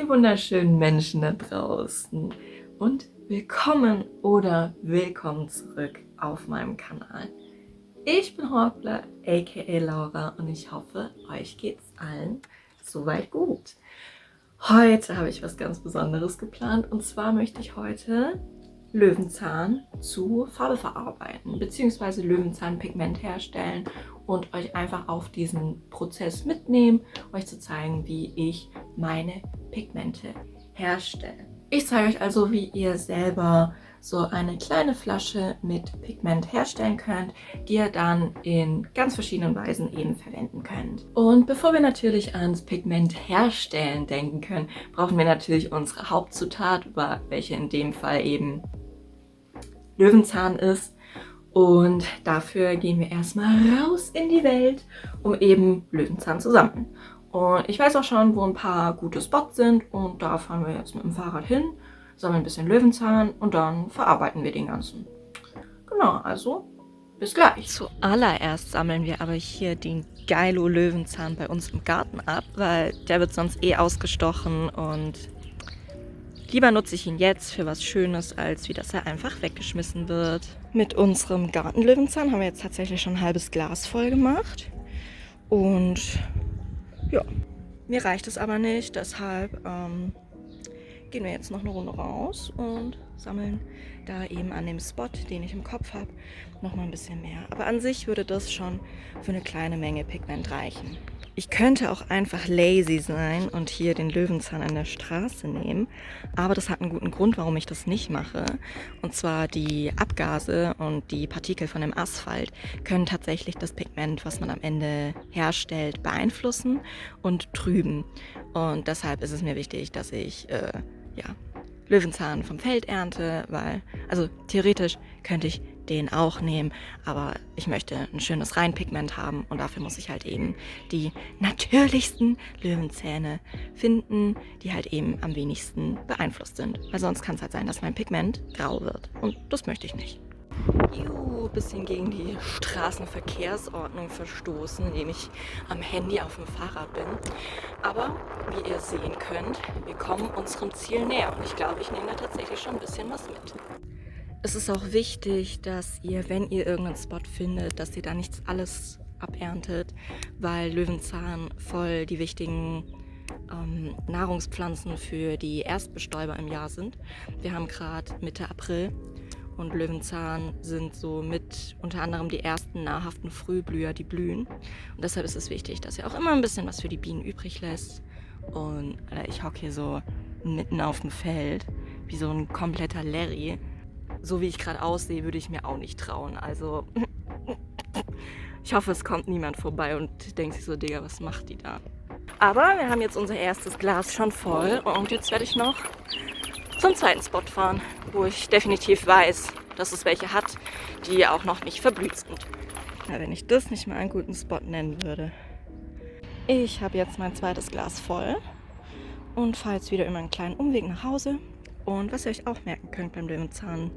ihr wunderschönen Menschen da draußen und willkommen zurück auf meinem Kanal. Ich bin Horpler, aka Laura, und ich hoffe, euch geht's allen soweit gut. Heute habe ich was ganz Besonderes geplant, und zwar möchte ich heute Löwenzahn zu Farbe verarbeiten bzw. Löwenzahnpigment herstellen und euch einfach auf diesen Prozess mitnehmen, euch zu zeigen, wie ich meine Pigmente herstelle. Ich zeige euch also, wie ihr selber so eine kleine Flasche mit Pigment herstellen könnt, die ihr dann in ganz verschiedenen Weisen eben verwenden könnt. Und bevor wir natürlich ans Pigment herstellen denken können, brauchen wir natürlich unsere Hauptzutat, welche in dem Fall eben Löwenzahn ist. Und dafür gehen wir erstmal raus in die Welt, um eben Löwenzahn zu sammeln. Und ich weiß auch schon, wo ein paar gute Spots sind, und da fahren wir jetzt mit dem Fahrrad hin, sammeln ein bisschen Löwenzahn und dann verarbeiten wir den ganzen. Genau, also bis gleich. Zuallererst sammeln wir aber hier den Geilo Löwenzahn bei uns im Garten ab, weil der wird sonst eh ausgestochen, und lieber nutze ich ihn jetzt für was Schönes, als wie dass er einfach weggeschmissen wird. Mit unserem Gartenlöwenzahn haben wir jetzt tatsächlich schon ein halbes Glas voll gemacht. Und ja, mir reicht es aber nicht, deshalb gehen wir jetzt noch eine Runde raus und sammeln da eben an dem Spot, den ich im Kopf habe, noch mal ein bisschen mehr. Aber an sich würde das schon für eine kleine Menge Pigment reichen. Ich könnte auch einfach lazy sein und hier den Löwenzahn an der Straße nehmen, aber das hat einen guten Grund, warum ich das nicht mache. Und zwar die Abgase und die Partikel von dem Asphalt können tatsächlich das Pigment, was man am Ende herstellt, beeinflussen und trüben. Und deshalb ist es mir wichtig, dass ich Löwenzahn vom Feld ernte, weil, also theoretisch könnte ich den auch nehmen, aber ich möchte ein schönes Reinpigment haben, und dafür muss ich halt eben die natürlichsten Löwenzähne finden, die halt eben am wenigsten beeinflusst sind. Weil sonst kann es halt sein, dass mein Pigment grau wird, und das möchte ich nicht. Bisschen gegen die Straßenverkehrsordnung verstoßen, indem ich am Handy auf dem Fahrrad bin. Aber wie ihr sehen könnt, wir kommen unserem Ziel näher, und ich glaube, ich nehme da tatsächlich schon ein bisschen was mit. Es ist auch wichtig, dass ihr, wenn ihr irgendeinen Spot findet, dass ihr da nicht alles aberntet, weil Löwenzahn voll die wichtigen Nahrungspflanzen für die Erstbestäuber im Jahr sind. Wir haben gerade Mitte April. Und Löwenzahn sind so mit unter anderem die ersten nahrhaften Frühblüher, die blühen. Und deshalb ist es wichtig, dass ihr auch immer ein bisschen was für die Bienen übrig lässt. Und ich hocke hier so mitten auf dem Feld, wie so ein kompletter Larry. So wie ich gerade aussehe, würde ich mir auch nicht trauen. Also ich hoffe, es kommt niemand vorbei und denkt sich so, Digga, was macht die da? Aber wir haben jetzt unser erstes Glas schon voll, und jetzt werde ich noch zum zweiten Spot fahren, wo ich definitiv weiß, dass es welche hat, die auch noch nicht verblüht sind. Ja, wenn ich das nicht mal einen guten Spot nennen würde. Ich habe jetzt mein zweites Glas voll und fahre jetzt wieder über einen kleinen Umweg nach Hause. Und was ihr euch auch merken könnt beim Löwenzahn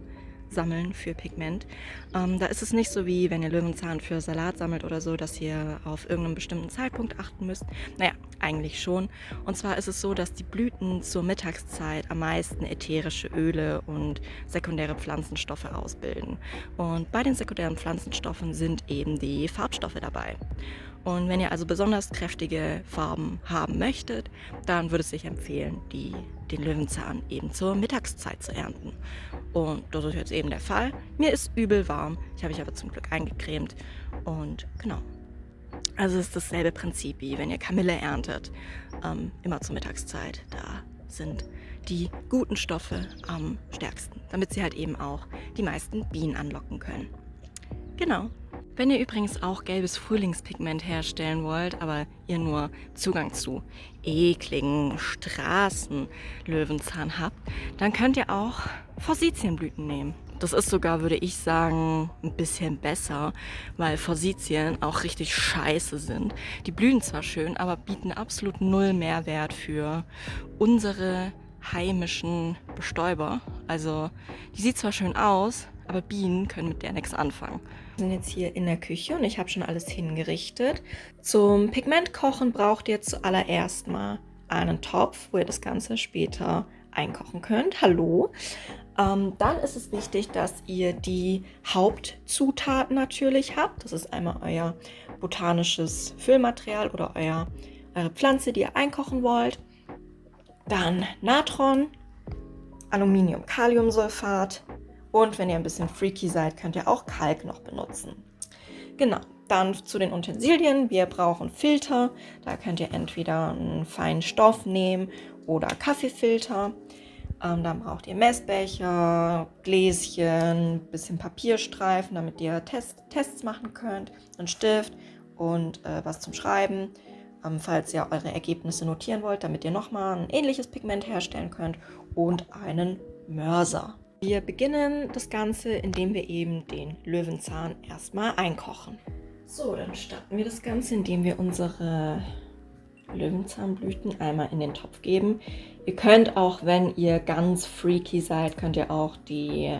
sammeln für Pigment, da ist es nicht so, wie wenn ihr Löwenzahn für Salat sammelt oder so, dass ihr auf irgendeinen bestimmten Zeitpunkt achten müsst. Naja, eigentlich schon. Und zwar ist es so, dass die Blüten zur Mittagszeit am meisten ätherische Öle und sekundäre Pflanzenstoffe ausbilden. Und bei den sekundären Pflanzenstoffen sind eben die Farbstoffe dabei. Und wenn ihr also besonders kräftige Farben haben möchtet, dann würde es sich empfehlen, den Löwenzahn eben zur Mittagszeit zu ernten. Und das ist jetzt eben der Fall. Mir ist übel warm, ich habe mich aber zum Glück eingecremt, und genau. Also es ist dasselbe Prinzip, wie wenn ihr Kamille erntet, immer zur Mittagszeit. Da sind die guten Stoffe am stärksten, damit sie halt eben auch die meisten Bienen anlocken können. Genau. Wenn ihr übrigens auch gelbes Frühlingspigment herstellen wollt, aber ihr nur Zugang zu ekligen Straßenlöwenzahn habt, dann könnt ihr auch Forsythienblüten nehmen. Das ist sogar, würde ich sagen, ein bisschen besser, weil Forsythien auch richtig scheiße sind. Die blühen zwar schön, aber bieten absolut null Mehrwert für unsere heimischen Bestäuber. Also die sieht zwar schön aus, aber Bienen können mit der nichts anfangen. Wir sind jetzt hier in der Küche und ich habe schon alles hingerichtet. Zum Pigmentkochen braucht ihr zuallererst mal einen Topf, wo ihr das Ganze später einkochen könnt. Hallo. Dann ist es wichtig, dass ihr die Hauptzutaten natürlich habt. Das ist einmal euer botanisches Füllmaterial oder eure Pflanze, die ihr einkochen wollt. Dann Natron, Aluminium-Kaliumsulfat und wenn ihr ein bisschen freaky seid, könnt ihr auch Kalk noch benutzen. Genau, dann zu den Utensilien. Wir brauchen Filter. Da könnt ihr entweder einen feinen Stoff nehmen oder Kaffeefilter. Dann braucht ihr Messbecher, Gläschen, bisschen Papierstreifen, damit ihr Tests machen könnt, einen Stift und was zum Schreiben, falls ihr eure Ergebnisse notieren wollt, damit ihr nochmal ein ähnliches Pigment herstellen könnt und einen Mörser. Wir beginnen das Ganze, indem wir eben den Löwenzahn erstmal einkochen. So, dann starten wir das Ganze, indem wir unsere Löwenzahnblüten einmal in den Topf geben. Ihr könnt auch, wenn ihr ganz freaky seid, könnt ihr auch die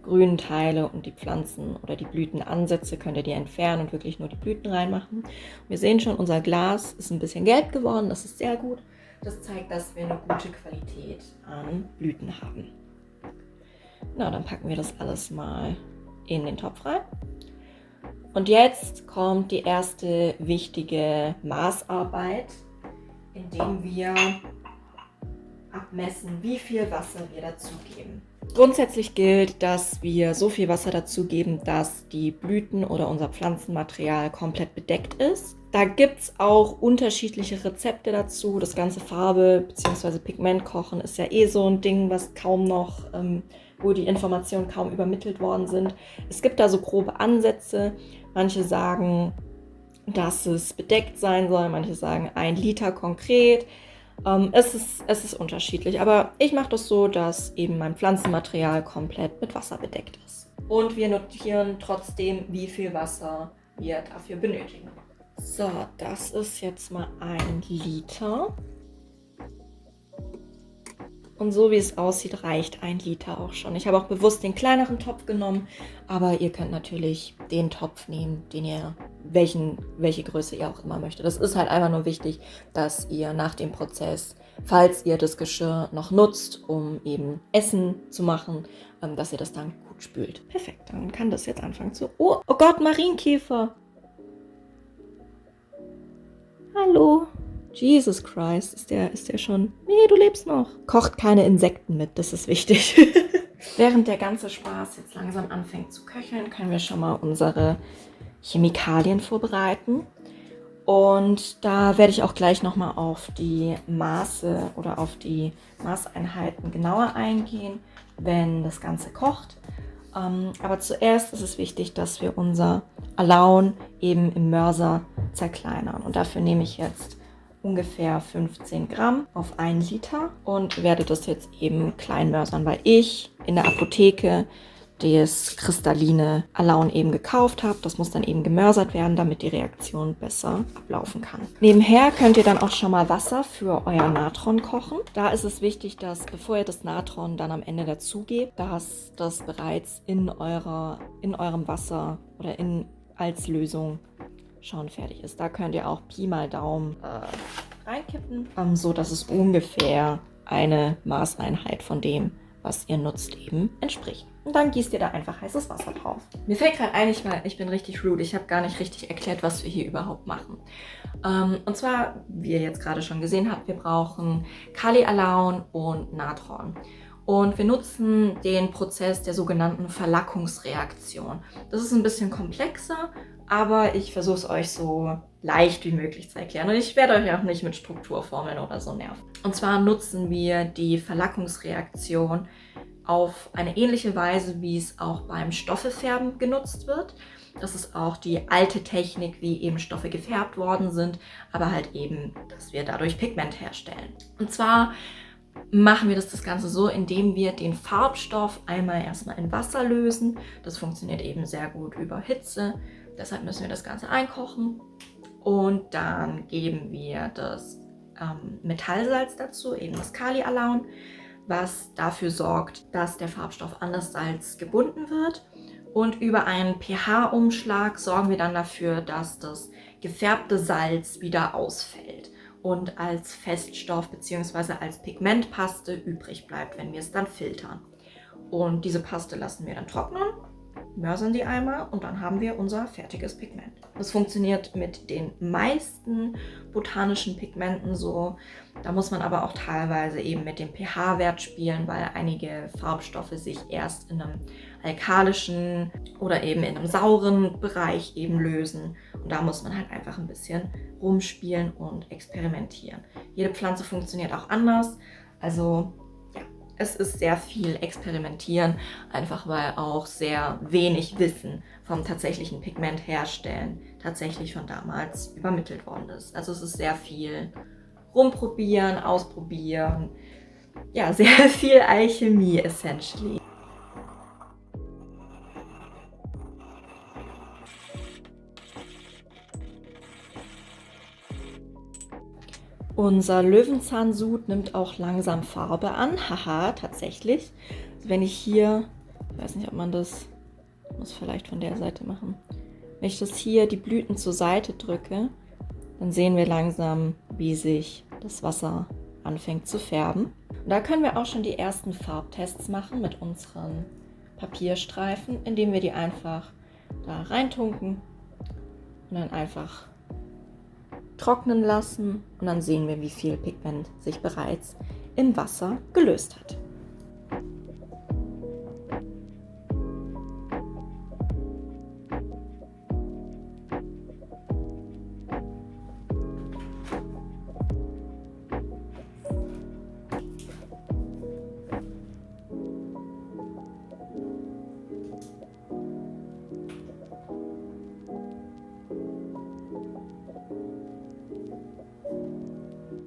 grünen Teile und die Pflanzen oder die Blütenansätze, könnt ihr die entfernen und wirklich nur die Blüten reinmachen. Wir sehen schon, unser Glas ist ein bisschen gelb geworden, das ist sehr gut. Das zeigt, dass wir eine gute Qualität an Blüten haben. Na, dann packen wir das alles mal in den Topf rein. Und jetzt kommt die erste wichtige Maßarbeit, indem wir abmessen, wie viel Wasser wir dazugeben. Grundsätzlich gilt, dass wir so viel Wasser dazugeben, dass die Blüten oder unser Pflanzenmaterial komplett bedeckt ist. Da gibt es auch unterschiedliche Rezepte dazu. Das ganze Farbe- bzw. Pigmentkochen ist ja eh so ein Ding, was kaum noch, wo die Informationen kaum übermittelt worden sind. Es gibt da so grobe Ansätze. Manche sagen, dass es bedeckt sein soll, manche sagen 1 Liter konkret. Es ist unterschiedlich, aber ich mache das so, dass eben mein Pflanzenmaterial komplett mit Wasser bedeckt ist. Und wir notieren trotzdem, wie viel Wasser wir dafür benötigen. So, das ist jetzt mal 1 Liter. Und so wie es aussieht, reicht 1 Liter auch schon. Ich habe auch bewusst den kleineren Topf genommen, aber ihr könnt natürlich den Topf nehmen, welche Größe ihr auch immer möchtet. Das ist halt einfach nur wichtig, dass ihr nach dem Prozess, falls ihr das Geschirr noch nutzt, um eben Essen zu machen, dass ihr das dann gut spült. Perfekt, dann kann das jetzt anfangen zu... Oh Gott, Marienkäfer! Hallo! Jesus Christ, ist der schon... Nee, du lebst noch. Kocht keine Insekten mit, das ist wichtig. Während der ganze Spaß jetzt langsam anfängt zu köcheln, können wir schon mal unsere Chemikalien vorbereiten. Und da werde ich auch gleich nochmal auf die Maße oder auf die Maßeinheiten genauer eingehen, wenn das Ganze kocht. Aber zuerst ist es wichtig, dass wir unser Alaun eben im Mörser zerkleinern. Und dafür nehme ich jetzt ungefähr 15 Gramm auf 1 Liter und werde das jetzt eben klein mörsern, weil ich in der Apotheke das kristalline Alaun eben gekauft habe. Das muss dann eben gemörsert werden, damit die Reaktion besser ablaufen kann. Nebenher könnt ihr dann auch schon mal Wasser für euer Natron kochen. Da ist es wichtig, dass bevor ihr das Natron dann am Ende dazugebt, dass das bereits in eurem Wasser oder als Lösung schon fertig ist. Da könnt ihr auch Pi mal Daumen reinkippen, so dass es ungefähr eine Maßeinheit von dem, was ihr nutzt, eben entspricht. Und dann gießt ihr da einfach heißes Wasser drauf. Mir fällt gerade ein, ich bin richtig rude. Ich habe gar nicht richtig erklärt, was wir hier überhaupt machen. Und zwar, wie ihr jetzt gerade schon gesehen habt, wir brauchen Kalialaun und Natron. Und wir nutzen den Prozess der sogenannten Verlackungsreaktion. Das ist ein bisschen komplexer, aber ich versuche es euch so leicht wie möglich zu erklären. Und ich werde euch auch nicht mit Strukturformeln oder so nerven. Und zwar nutzen wir die Verlackungsreaktion auf eine ähnliche Weise, wie es auch beim Stoffefärben genutzt wird. Das ist auch die alte Technik, wie eben Stoffe gefärbt worden sind, aber halt eben, dass wir dadurch Pigment herstellen. Und zwar machen wir das Ganze so, indem wir den Farbstoff einmal erstmal in Wasser lösen. Das funktioniert eben sehr gut über Hitze. Deshalb müssen wir das Ganze einkochen. Und dann geben wir das Metallsalz dazu, eben das Kalialaun, was dafür sorgt, dass der Farbstoff an das Salz gebunden wird. Und über einen pH-Umschlag sorgen wir dann dafür, dass das gefärbte Salz wieder ausfällt. und als Feststoff bzw. als Pigmentpaste übrig bleibt, wenn wir es dann filtern. Und diese Paste lassen wir dann trocknen, mörsern die einmal und dann haben wir unser fertiges Pigment. Das funktioniert mit den meisten botanischen Pigmenten so. Da muss man aber auch teilweise eben mit dem pH-Wert spielen, weil einige Farbstoffe sich erst in einem alkalischen oder eben in einem sauren Bereich eben lösen. Und da muss man halt einfach ein bisschen rumspielen und experimentieren. Jede Pflanze funktioniert auch anders. Also es ist sehr viel Experimentieren, einfach weil auch sehr wenig Wissen vom tatsächlichen Pigment herstellen tatsächlich von damals übermittelt worden ist. Also es ist sehr viel rumprobieren, ausprobieren, ja, sehr viel Alchemie essentially. Unser Löwenzahnsud nimmt auch langsam Farbe an. Haha, tatsächlich. Also wenn ich hier, ich weiß nicht, ob man das, muss vielleicht von der Seite machen. Wenn ich das hier, die Blüten zur Seite drücke, dann sehen wir langsam, wie sich das Wasser anfängt zu färben. Und da können wir auch schon die ersten Farbtests machen mit unseren Papierstreifen, indem wir die einfach da reintunken und dann einfach trocknen lassen und dann sehen wir, wie viel Pigment sich bereits im Wasser gelöst hat.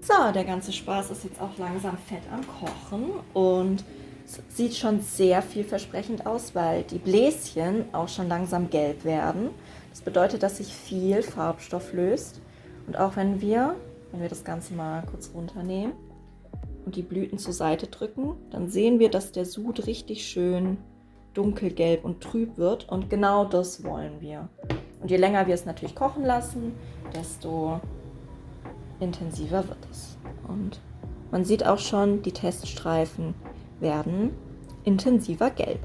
So, der ganze Spaß ist jetzt auch langsam fett am Kochen und es sieht schon sehr vielversprechend aus, weil die Bläschen auch schon langsam gelb werden. Das bedeutet, dass sich viel Farbstoff löst. Und auch wenn wir das Ganze mal kurz runternehmen und die Blüten zur Seite drücken, dann sehen wir, dass der Sud richtig schön dunkelgelb und trüb wird. Und genau das wollen wir. Und je länger wir es natürlich kochen lassen, desto intensiver wird es. Und man sieht auch schon, die Teststreifen werden intensiver gelb.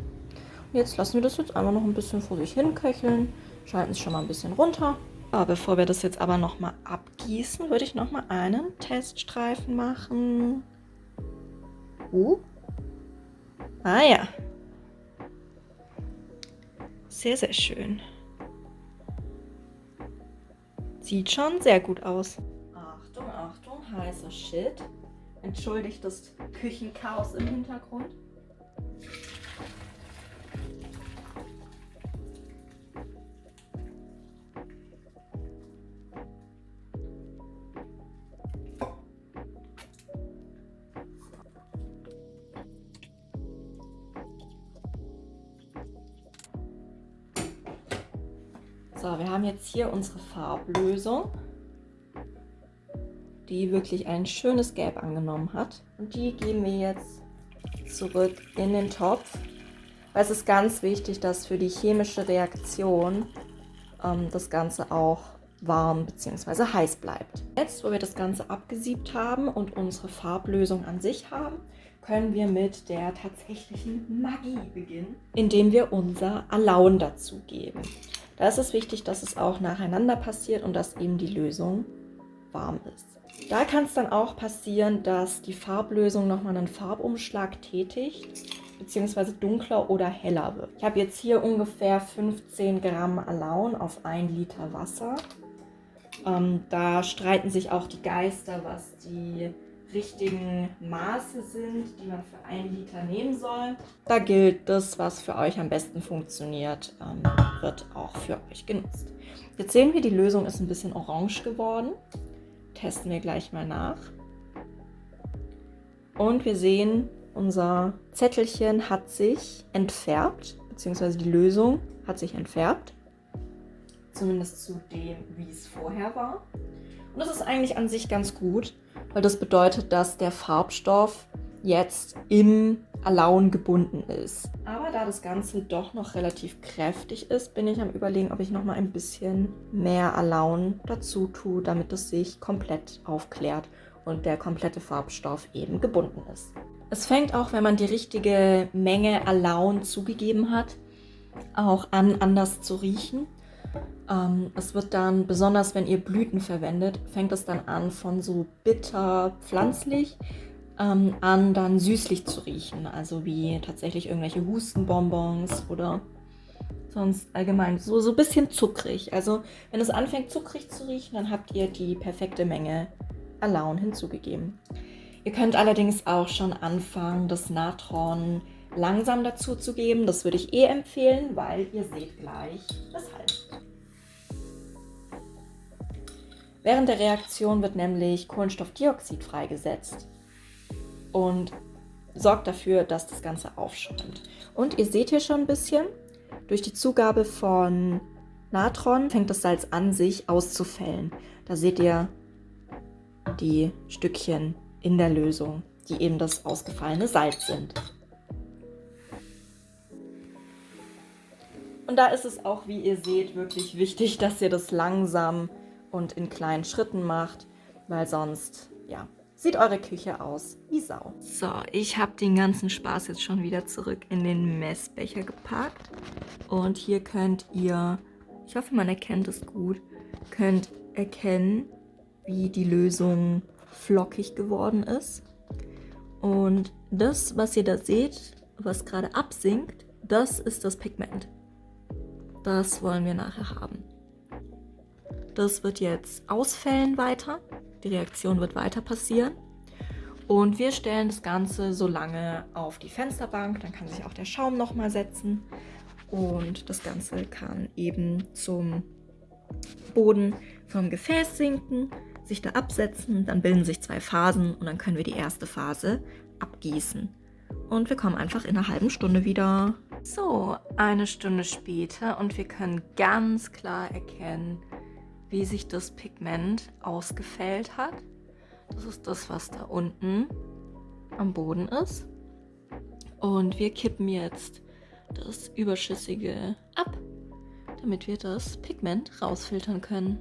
Und jetzt lassen wir das jetzt einmal noch ein bisschen vor sich hin köcheln, schalten es schon mal ein bisschen runter. Aber bevor wir das jetzt aber noch mal abgießen, würde ich noch mal einen Teststreifen machen. Ah ja. Sehr, sehr schön. Sieht schon sehr gut aus. Achtung, Achtung, heißer Shit. Entschuldigt das Küchenchaos im Hintergrund. So, wir haben jetzt hier unsere Farblösung, die wirklich ein schönes Gelb angenommen hat. Und die geben wir jetzt zurück in den Topf. Weil es ist ganz wichtig, dass für die chemische Reaktion das Ganze auch warm bzw. heiß bleibt. Jetzt, wo wir das Ganze abgesiebt haben und unsere Farblösung an sich haben, können wir mit der tatsächlichen Magie beginnen, indem wir unser Alaun dazugeben. Da ist es wichtig, dass es auch nacheinander passiert und dass eben die Lösung warm ist. Da kann es dann auch passieren, dass die Farblösung nochmal einen Farbumschlag tätigt, beziehungsweise dunkler oder heller wird. Ich habe jetzt hier ungefähr 15 Gramm Alaun auf 1 Liter Wasser. Da streiten sich auch die Geister, was die richtigen Maße sind, die man für 1 Liter nehmen soll. Da gilt, das, was für euch am besten funktioniert, wird auch für euch genutzt. Jetzt sehen wir, die Lösung ist ein bisschen orange geworden. Testen wir gleich mal nach. Und wir sehen, unser Zettelchen hat sich entfärbt, beziehungsweise die Lösung hat sich entfärbt. Zumindest zu dem, wie es vorher war. Und das ist eigentlich an sich ganz gut, weil das bedeutet, dass der Farbstoff jetzt im Alaun gebunden ist. Aber da das Ganze doch noch relativ kräftig ist, bin ich am Überlegen, ob ich noch mal ein bisschen mehr Alaun dazu tue, damit es sich komplett aufklärt und der komplette Farbstoff eben gebunden ist. Es fängt auch, wenn man die richtige Menge Alaun zugegeben hat, auch an, anders zu riechen. Es wird dann, besonders wenn ihr Blüten verwendet, fängt es dann an von so bitter pflanzlich an dann süßlich zu riechen. Also wie tatsächlich irgendwelche Hustenbonbons oder sonst allgemein so ein bisschen zuckrig. Also wenn es anfängt zuckrig zu riechen, dann habt ihr die perfekte Menge Alaun hinzugegeben. Ihr könnt allerdings auch schon anfangen, das Natron langsam dazu zu geben. Das würde ich empfehlen, weil ihr seht gleich weshalb. Während der Reaktion wird nämlich Kohlenstoffdioxid freigesetzt und sorgt dafür, dass das Ganze aufschäumt. Und ihr seht hier schon ein bisschen, durch die Zugabe von Natron fängt das Salz an, sich auszufällen. Da seht ihr die Stückchen in der Lösung, die eben das ausgefallene Salz sind. Und da ist es auch, wie ihr seht, wirklich wichtig, dass ihr das langsam und in kleinen Schritten macht, weil sonst, ja, sieht eure Küche aus wie Sau. So, ich habe den ganzen Spaß jetzt schon wieder zurück in den Messbecher gepackt. Und hier könnt ihr, ich hoffe, man erkennt es gut, könnt erkennen, wie die Lösung flockig geworden ist. Und das, was ihr da seht, was gerade absinkt, das ist das Pigment. Das wollen wir nachher haben. Das wird jetzt ausfällen weiter. Die Reaktion wird weiter passieren. Und wir stellen das Ganze so lange auf die Fensterbank. Dann kann sich auch der Schaum nochmal setzen. Und das Ganze kann eben zum Boden vom Gefäß sinken, sich da absetzen. Dann bilden sich 2 Phasen und dann können wir die erste Phase abgießen. Und wir kommen einfach in einer halben Stunde wieder. So, 1 Stunde später und wir können ganz klar erkennen, wie sich das Pigment ausgefällt hat. Das ist das, was da unten am Boden ist. Und wir kippen jetzt das Überschüssige ab, damit wir das Pigment rausfiltern können.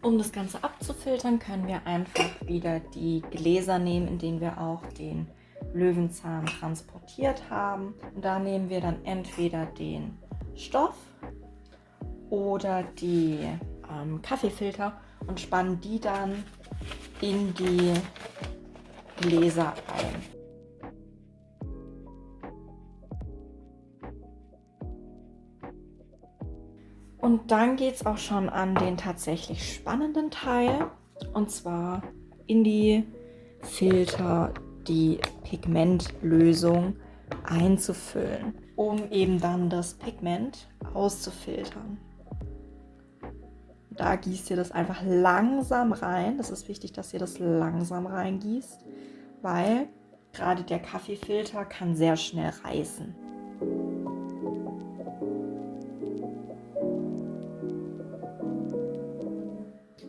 Um das Ganze abzufiltern, können wir einfach wieder die Gläser nehmen, in denen wir auch den Löwenzahn transportiert haben. Und da nehmen wir dann entweder den Stoff oder die Kaffeefilter und spannen die dann in die Gläser ein. Und dann geht es auch schon an den tatsächlich spannenden Teil, und zwar in die Filter die Pigmentlösung einzufüllen, um eben dann das Pigment auszufiltern. Da gießt ihr das einfach langsam rein. Das ist wichtig, dass ihr das langsam reingießt, weil gerade der Kaffeefilter kann sehr schnell reißen.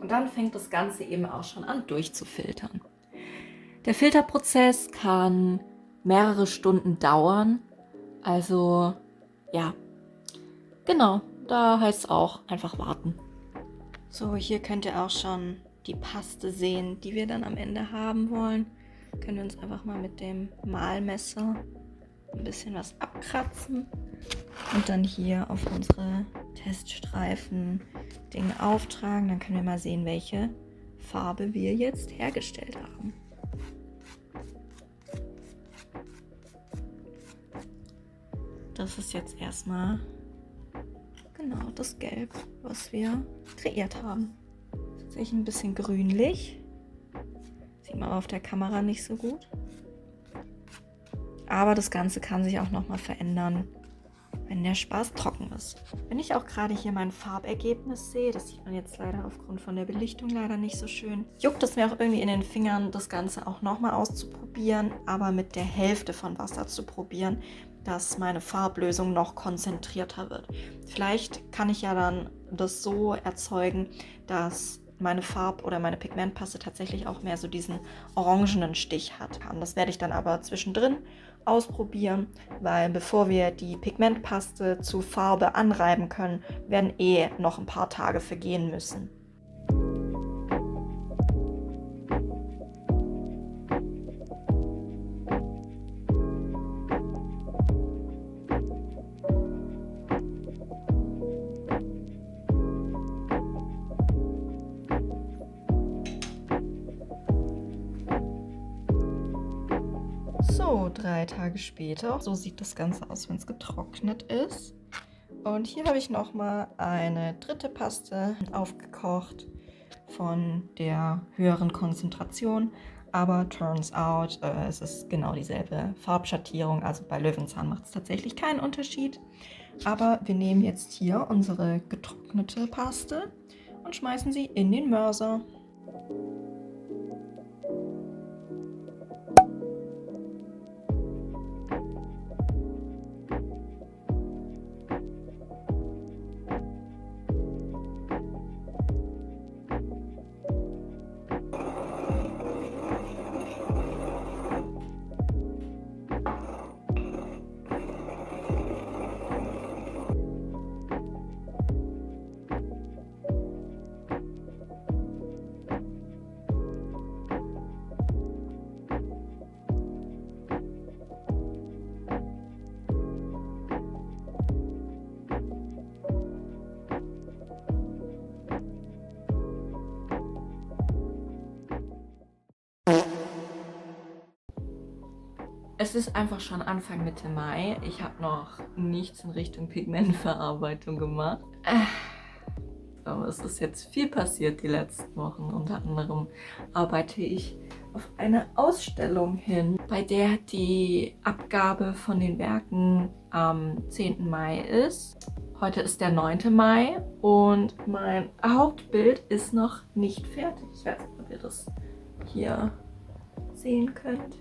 Und dann fängt das Ganze eben auch schon an durchzufiltern. Der Filterprozess kann mehrere Stunden dauern. Also ja, genau, da heißt es auch einfach warten. So, hier könnt ihr auch schon die Paste sehen, die wir dann am Ende haben wollen. Können wir uns einfach mal mit dem Mahlmesser ein bisschen was abkratzen und dann hier auf unsere Teststreifen Dinge auftragen. Dann können wir mal sehen, welche Farbe wir jetzt hergestellt haben. Das ist jetzt erstmal genau das Gelb, was wir kreiert haben. Tatsächlich ein bisschen grünlich. Sieht man aber auf der Kamera nicht so gut. Aber das Ganze kann sich auch nochmal verändern, wenn der Spaß trocken ist. Wenn ich auch gerade hier mein Farbergebnis sehe, das sieht man jetzt leider aufgrund von der Belichtung leider nicht so schön, juckt es mir auch irgendwie in den Fingern, das Ganze auch nochmal auszuprobieren, aber mit der Hälfte von Wasser zu probieren, dass meine Farblösung noch konzentrierter wird. Vielleicht kann ich ja dann das so erzeugen, dass meine Farb- oder meine Pigmentpaste tatsächlich auch mehr so diesen orangenen Stich hat. Das werde ich dann aber zwischendrin ausprobieren, weil bevor wir die Pigmentpaste zu Farbe anreiben können, werden noch ein paar Tage vergehen müssen. So, 3 Tage später. So sieht das Ganze aus, wenn es getrocknet ist. Und hier habe ich nochmal eine dritte Paste aufgekocht von der höheren Konzentration. Aber turns out, es ist genau dieselbe Farbschattierung. Also bei Löwenzahn macht es tatsächlich keinen Unterschied. Aber wir nehmen jetzt hier unsere getrocknete Paste und schmeißen sie in den Mörser. Es ist einfach schon Anfang Mitte Mai. Ich habe noch nichts in Richtung Pigmentverarbeitung gemacht. Aber es ist jetzt viel passiert die letzten Wochen. Unter anderem arbeite ich auf eine Ausstellung hin, bei der die Abgabe von den Werken am 10. Mai ist. Heute ist der 9. Mai und mein Hauptbild ist noch nicht fertig. Ich weiß nicht, ob ihr das hier sehen könnt.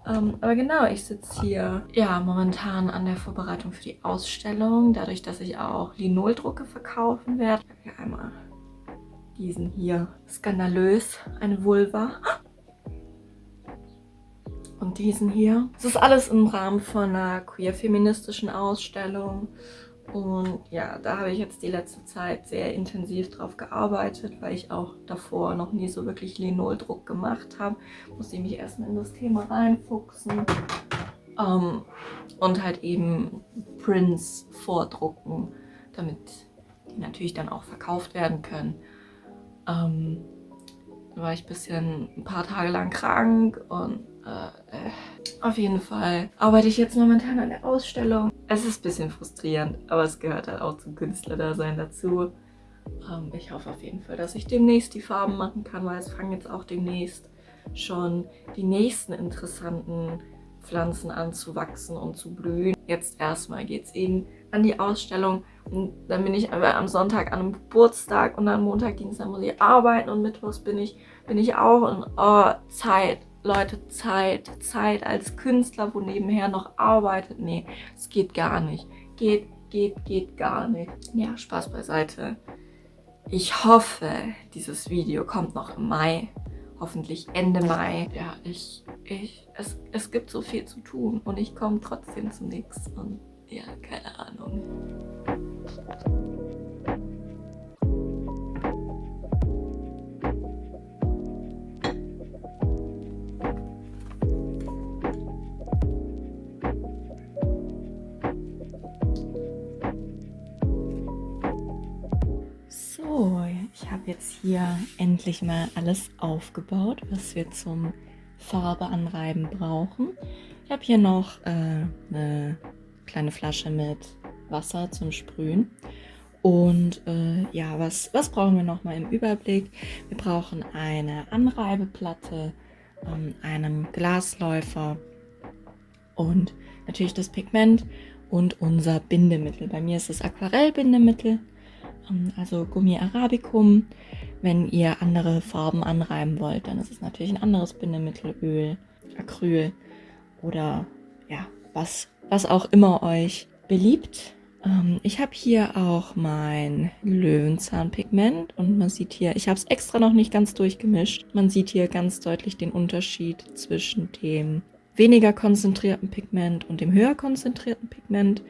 Aber genau, ich sitze hier momentan an der Vorbereitung für die Ausstellung. Dadurch, dass ich auch Linoldrucke verkaufen werde. Ich habe hier einmal diesen hier. Skandalös, eine Vulva. Und diesen hier. Das ist alles im Rahmen von einer queer-feministischen Ausstellung. Und ja, da habe ich jetzt die letzte Zeit sehr intensiv drauf gearbeitet, weil ich auch davor noch nie so wirklich Linoldruck gemacht habe. Musste ich mich erstmal in das Thema reinfuchsen. Und halt eben Prints vordrucken, damit die natürlich dann auch verkauft werden können. Da war ich ein paar Tage lang krank und auf jeden Fall arbeite ich jetzt momentan an der Ausstellung. Es ist ein bisschen frustrierend, aber es gehört halt auch zum Künstlerdasein dazu. Ich hoffe auf jeden Fall, dass ich demnächst die Farben machen kann, weil es fangen jetzt auch demnächst schon die nächsten interessanten Pflanzen an zu wachsen und zu blühen. Jetzt erstmal geht es eben an die Ausstellung und dann bin ich aber am Sonntag an einem Geburtstag und dann Montag, Dienstag muss ich arbeiten und Mittwochs bin ich auch und Zeit. Leute, Zeit als Künstler, wo nebenher noch arbeitet. Nee, es geht gar nicht. Geht gar nicht. Ja, Spaß beiseite. Ich hoffe, dieses Video kommt noch im Mai. Hoffentlich Ende Mai. Ja, es gibt so viel zu tun und ich komme trotzdem zu nichts. Und ja, keine Ahnung. So, ich habe jetzt hier endlich mal alles aufgebaut, was wir zum Farbe anreiben brauchen. Ich habe hier noch eine kleine Flasche mit Wasser zum Sprühen. Und ja, was brauchen wir nochmal im Überblick? Wir brauchen eine Anreibeplatte, einen Glasläufer und natürlich das Pigment und unser Bindemittel. Bei mir ist es Aquarellbindemittel, also Gummi Arabicum. Wenn ihr andere Farben anreiben wollt, dann ist es natürlich ein anderes Bindemittel, Öl, Acryl oder ja, was auch immer euch beliebt. Ich habe hier auch mein Löwenzahnpigment und man sieht hier, ich habe es extra noch nicht ganz durchgemischt. Man sieht hier ganz deutlich den Unterschied zwischen dem weniger konzentrierten Pigment und dem höher konzentrierten Pigment.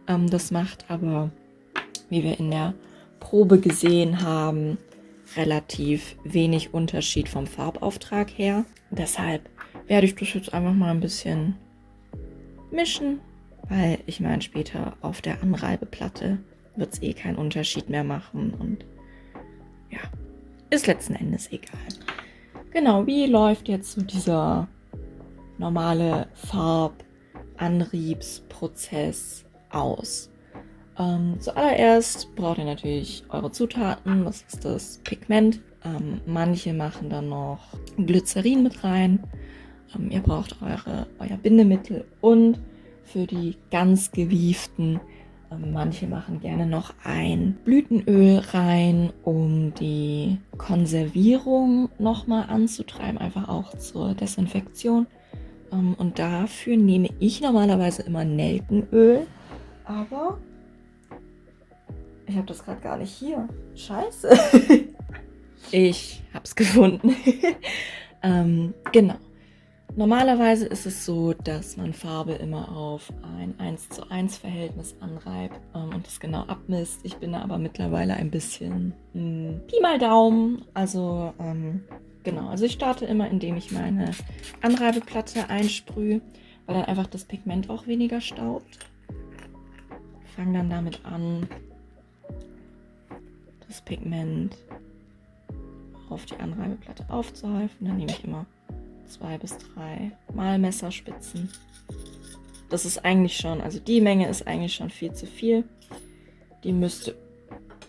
Das macht aber, wie wir in der Probe gesehen haben, relativ wenig Unterschied vom Farbauftrag her. Deshalb werde ich das jetzt einfach mal ein bisschen mischen, weil ich meine, später auf der Anreibeplatte wird es keinen Unterschied mehr machen und ja, ist letzten Endes egal. Genau, wie läuft jetzt so dieser normale Farbanriebsprozess aus? Zuallererst braucht ihr natürlich eure Zutaten, das ist das Pigment. Manche machen dann noch Glycerin mit rein. Ihr braucht euer Bindemittel und für die ganz gewieften, manche machen gerne noch ein Blütenöl rein, um die Konservierung nochmal anzutreiben, einfach auch zur Desinfektion. Und dafür nehme ich normalerweise immer Nelkenöl, aber ich habe das gerade gar nicht hier. Scheiße. Ich habe es gefunden. Genau. Normalerweise ist es so, dass man Farbe immer auf ein 1:1 Verhältnis anreibt und das genau abmisst. Ich bin da aber mittlerweile ein bisschen Pi mal Daumen. Also genau, also ich starte immer, indem ich meine Anreibeplatte einsprühe, weil dann einfach das Pigment auch weniger staubt. Fange dann damit an, das Pigment auf die Anreibeplatte aufzuhäufen. Dann nehme ich immer 2 bis 3 Mal Messerspitzen. Das ist eigentlich schon, also die Menge ist eigentlich schon viel zu viel. Die müsste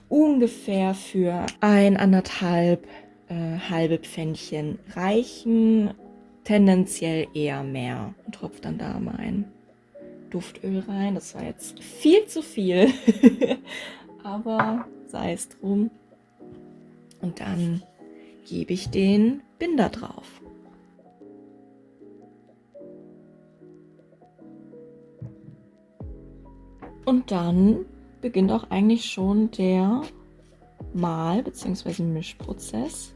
ungefähr für 1,5 halbe Pfännchen reichen. Tendenziell eher mehr. Und tropfe dann da mein Duftöl rein. Das war jetzt viel zu viel. Aber sei es drum. Und dann gebe ich den Binder drauf. Und dann beginnt auch eigentlich schon der Mal- bzw. Mischprozess.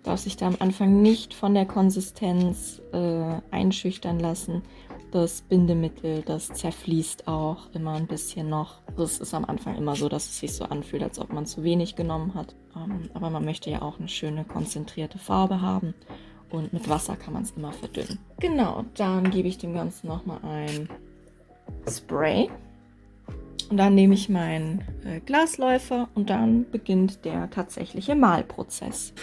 Darf sich da am Anfang nicht von der Konsistenz einschüchtern lassen. Das Bindemittel, das zerfließt auch immer ein bisschen noch. Das ist am Anfang immer so, dass es sich so anfühlt, als ob man zu wenig genommen hat. Aber man möchte ja auch eine schöne konzentrierte Farbe haben. Und mit Wasser kann man es immer verdünnen. Genau, dann gebe ich dem Ganzen nochmal ein Spray. Und dann nehme ich meinen Glasläufer und dann beginnt der tatsächliche Mahlprozess.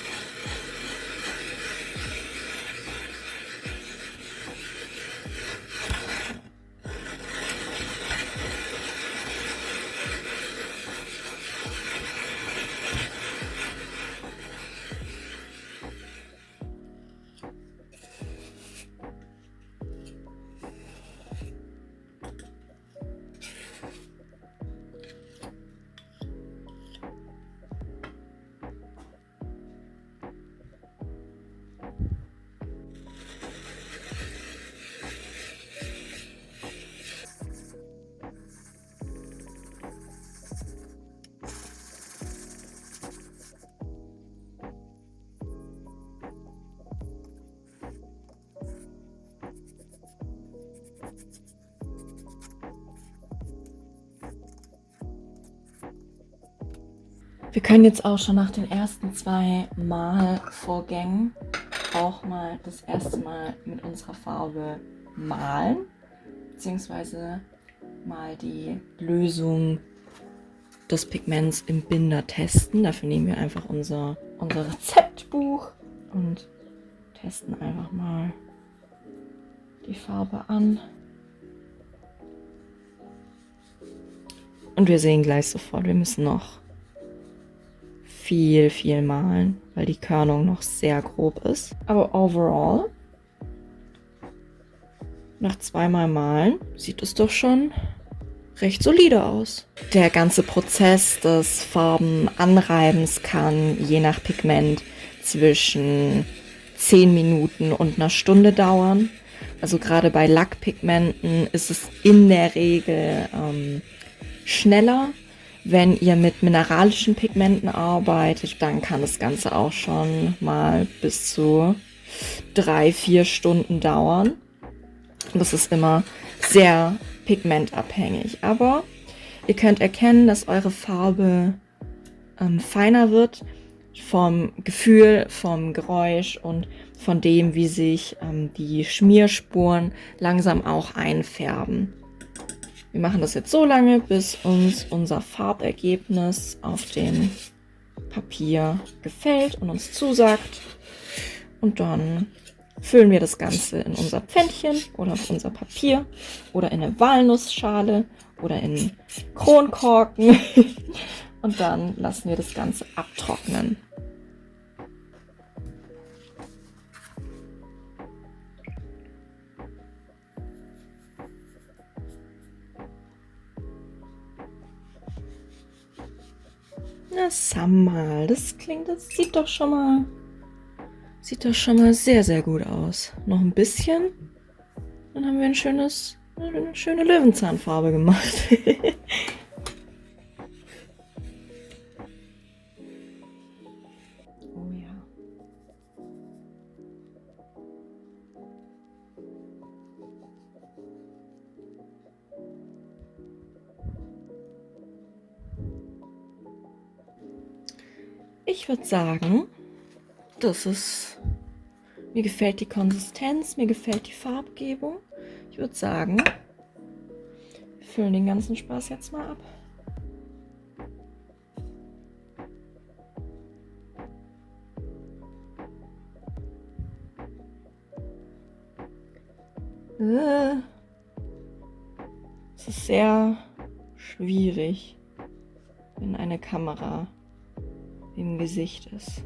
Wir können jetzt auch schon nach den ersten 2 Malvorgängen auch mal das erste Mal mit unserer Farbe malen, beziehungsweise mal die Lösung des Pigments im Binder testen. Dafür nehmen wir einfach unser Rezeptbuch und testen einfach mal die Farbe an. Und wir sehen gleich sofort, wir müssen noch viel malen, weil die Körnung noch sehr grob ist. Aber overall, nach 2 Mal malen, sieht es doch schon recht solide aus. Der ganze Prozess des Farbenanreibens kann je nach Pigment zwischen 10 Minuten und einer Stunde dauern. Also gerade bei Lackpigmenten ist es in der Regel schneller. Wenn ihr mit mineralischen Pigmenten arbeitet, dann kann das Ganze auch schon mal bis zu 3-4 Stunden dauern. Das ist immer sehr pigmentabhängig. Aber ihr könnt erkennen, dass eure Farbe feiner wird vom Gefühl, vom Geräusch und von dem, wie sich die Schmierspuren langsam auch einfärben. Wir machen das jetzt so lange, bis uns unser Farbergebnis auf dem Papier gefällt und uns zusagt. Und dann füllen wir das Ganze in unser Pfännchen oder auf unser Papier oder in eine Walnussschale oder in Kronkorken. Und dann lassen wir das Ganze abtrocknen. Na, sag mal, das sieht doch schon mal sehr, sehr gut aus. Noch ein bisschen, dann haben wir eine schöne Löwenzahnfarbe gemacht. Oh ja. Ich würde sagen, mir gefällt die Konsistenz, mir gefällt die Farbgebung. Ich würde sagen, wir füllen den ganzen Spaß jetzt mal ab. Es ist sehr schwierig, wenn eine Kamera im Gesicht ist.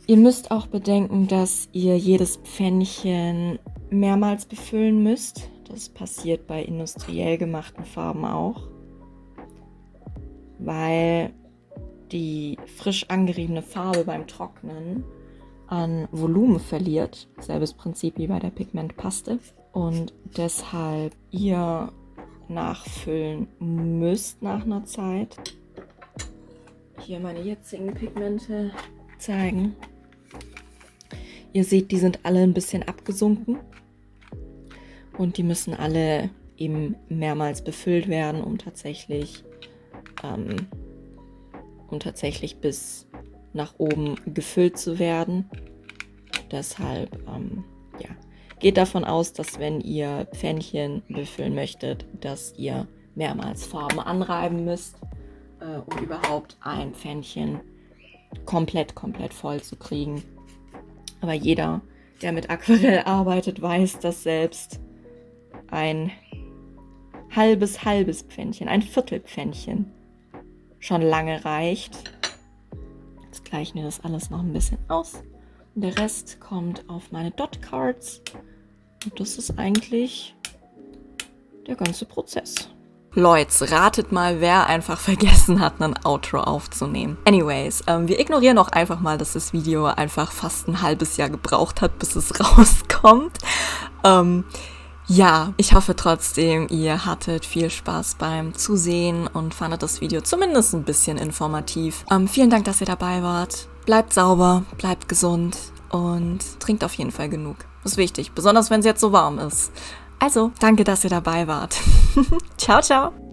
Ihr müsst auch bedenken, dass ihr jedes Pfännchen mehrmals befüllen müsst. Das passiert bei industriell gemachten Farben auch, weil die frisch angeriebene Farbe beim Trocknen an Volumen verliert. Selbes Prinzip wie bei der Pigmentpaste. Und deshalb ihr nachfüllen müsst nach einer Zeit. Hier meine jetzigen Pigmente zeigen. Ihr seht, die sind alle ein bisschen abgesunken und die müssen alle eben mehrmals befüllt werden, um tatsächlich bis nach oben gefüllt zu werden. Deshalb geht davon aus, dass wenn ihr Pfännchen befüllen möchtet, dass ihr mehrmals Farben anreiben müsst, um überhaupt ein Pfännchen komplett voll zu kriegen. Aber jeder, der mit Aquarell arbeitet, weiß, dass selbst ein halbes Pfännchen, ein Viertelpfännchen schon lange reicht. Jetzt gleichen wir das alles noch ein bisschen aus. Und der Rest kommt auf meine Dot Cards. Und das ist eigentlich der ganze Prozess. Leute, ratet mal, wer einfach vergessen hat, ein Outro aufzunehmen. Anyways, wir ignorieren auch einfach mal, dass das Video einfach fast ein halbes Jahr gebraucht hat, bis es rauskommt. Ja, ich hoffe trotzdem, ihr hattet viel Spaß beim Zusehen und fandet das Video zumindest ein bisschen informativ. Vielen Dank, dass ihr dabei wart. Bleibt sauber, bleibt gesund und trinkt auf jeden Fall genug. Das ist wichtig, besonders wenn es jetzt so warm ist. Also, danke, dass ihr dabei wart. Ciao, ciao.